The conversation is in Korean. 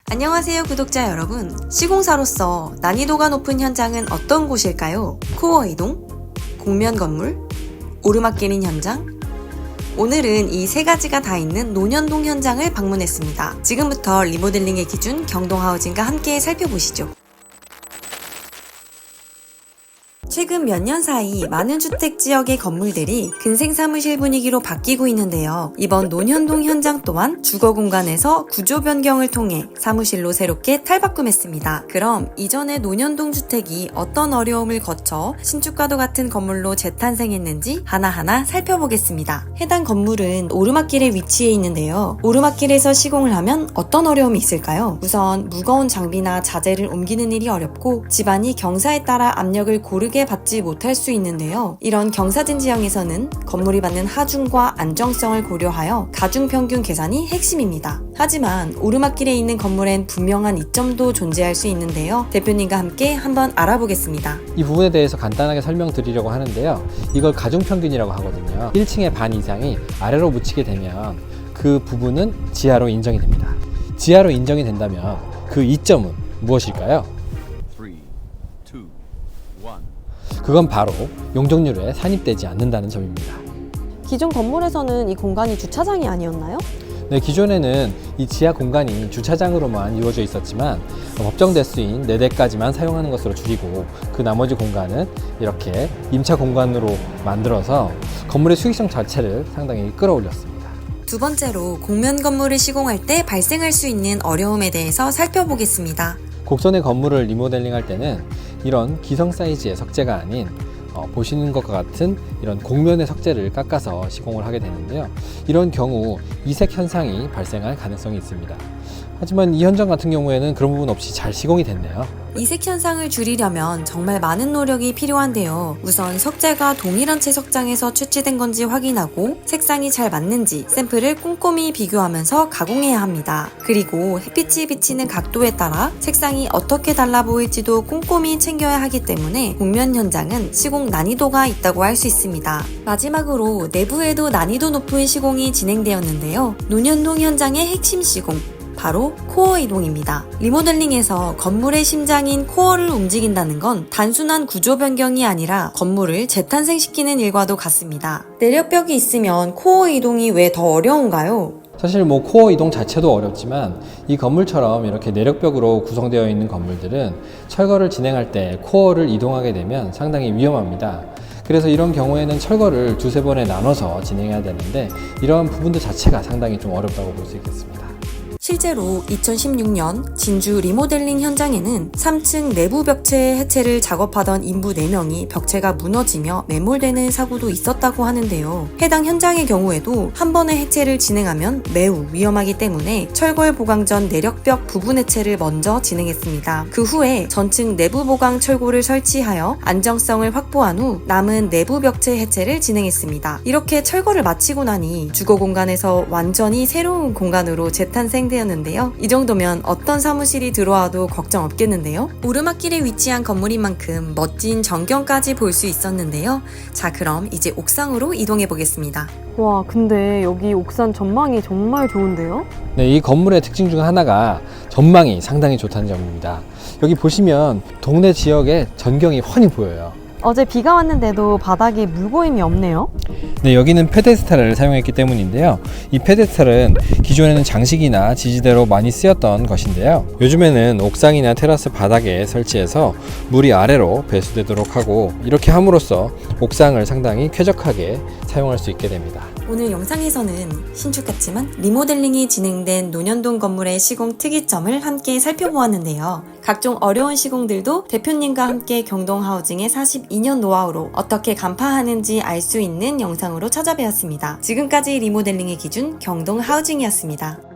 안녕하세요 구독자 여러분. 시공사로서 난이도가 높은 현장은 어떤 곳일까요? 코어 이동? 공면 건물? 오르막 끼는 현장? 오늘은 이 세 가지가 다 있는 논현동 현장을 방문했습니다. 지금부터 리모델링의 기준 경동하우징과 함께 살펴보시죠. 최근 몇 년 사이 많은 주택지역의 건물들이 근생사무실 분위기로 바뀌고 있는데요. 이번 논현동 현장 또한 주거 공간에서 구조 변경을 통해 사무실로 새롭게 탈바꿈했습니다. 그럼 이전의 논현동 주택이 어떤 어려움을 거쳐 신축과도 같은 건물로 재탄생했는지 하나하나 살펴보겠습니다. 해당 건물은 오르막길에 위치해 있는데요. 오르막길에서 시공을 하면 어떤 어려움이 있을까요? 우선 무거운 장비나 자재를 옮기는 일이 어렵고 집안이 경사에 따라 압력을 고르게 받지 못할 수 있는데요. 이런 경사진 지형에서는 건물이 받는 하중과 안정성을 고려하여 가중평균 계산이 핵심입니다. 하지만 오르막길에 있는 건물엔 분명한 이점도 존재할 수 있는데요. 대표님과 함께 한번 알아보겠습니다. 이 부분에 대해서 간단하게 설명드리려고 하는데요. 이걸 가중평균이라고 하거든요. 1층의 반 이상이 아래로 묻히게 되면 그 부분은 지하로 인정이 됩니다. 지하로 인정이 된다면 그 이점은 무엇일까요? 그건 바로 용적률에 산입되지 않는다는 점입니다. 기존 건물에서는 이 공간이 주차장이 아니었나요? 네, 기존에는 이 지하 공간이 주차장으로만 이루어져 있었지만 법정 대수인 4대까지만 사용하는 것으로 줄이고 그 나머지 공간은 이렇게 임차 공간으로 만들어서 건물의 수익성 자체를 상당히 끌어올렸습니다. 두 번째로 공면 건물을 시공할 때 발생할 수 있는 어려움에 대해서 살펴보겠습니다. 곡선의 건물을 리모델링할 때는 이런 기성 사이즈의 석재가 아닌 보시는 것과 같은 이런 곡면의 석재를 깎아서 시공을 하게 되는데요. 이런 경우 이색 현상이 발생할 가능성이 있습니다. 하지만 이 현장 같은 경우에는 그런 부분 없이 잘 시공이 됐네요. 이색 현상을 줄이려면 정말 많은 노력이 필요한데요. 우선 석재가 동일한 채 석장에서 채취된 건지 확인하고 색상이 잘 맞는지 샘플을 꼼꼼히 비교하면서 가공해야 합니다. 그리고 햇빛이 비치는 각도에 따라 색상이 어떻게 달라 보일지도 꼼꼼히 챙겨야 하기 때문에 곡면 현장은 시공 난이도가 있다고 할 수 있습니다. 마지막으로 내부에도 난이도 높은 시공이 진행되었는데요. 논현동 현장의 핵심 시공, 바로 코어 이동입니다. 리모델링에서 건물의 심장인 코어를 움직인다는 건 단순한 구조 변경이 아니라 건물을 재탄생시키는 일과도 같습니다. 내력벽이 있으면 코어 이동이 왜 더 어려운가요? 사실 코어 이동 자체도 어렵지만 이 건물처럼 이렇게 내력벽으로 구성되어 있는 건물들은 철거를 진행할 때 코어를 이동하게 되면 상당히 위험합니다. 그래서 이런 경우에는 철거를 두세 번에 나눠서 진행해야 되는데 이런 부분들 자체가 상당히 좀 어렵다고 볼 수 있겠습니다. 실제로 2016년 진주 리모델링 현장에는 3층 내부 벽체 해체를 작업하던 인부 4명이 벽체가 무너지며 매몰되는 사고도 있었다고 하는데요. 해당 현장의 경우에도 한 번의 해체를 진행하면 매우 위험하기 때문에 철골 보강 전 내력벽 부분 해체를 먼저 진행했습니다. 그 후에 전층 내부 보강 철골을 설치하여 안정성을 확보한 후 남은 내부 벽체 해체를 진행했습니다. 이렇게 철거를 마치고 나니 주거 공간에서 완전히 새로운 공간으로 재탄생되었는데요. 이 정도면 어떤 사무실이 들어와도 걱정 없겠는데요. 오르막길에 위치한 건물인 만큼 멋진 전경까지 볼 수 있었는데요. 자, 그럼 이제 옥상으로 이동해 보겠습니다. 와, 근데 여기 옥산 전망이 정말 좋은데요? 네, 이 건물의 특징 중 하나가 전망이 상당히 좋다는 점입니다. 여기 보시면 동네 지역의 전경이 훤히 보여요. 어제 비가 왔는데도 바닥에 물고임이 없네요. 네, 여기는 페데스탈을 사용했기 때문인데요. 이 페데스탈은 기존에는 장식이나 지지대로 많이 쓰였던 것인데요. 요즘에는 옥상이나 테라스 바닥에 설치해서 물이 아래로 배수되도록 하고 이렇게 함으로써 옥상을 상당히 쾌적하게 사용할 수 있게 됩니다. 오늘 영상에서는 신축 같지만 리모델링이 진행된 논현동 건물의 시공 특이점을 함께 살펴보았는데요. 각종 어려운 시공들도 대표님과 함께 경동하우징의 42년 노하우로 어떻게 간파하는지 알 수 있는 영상으로 찾아뵈었습니다. 지금까지 리모델링의 기준 경동하우징이었습니다.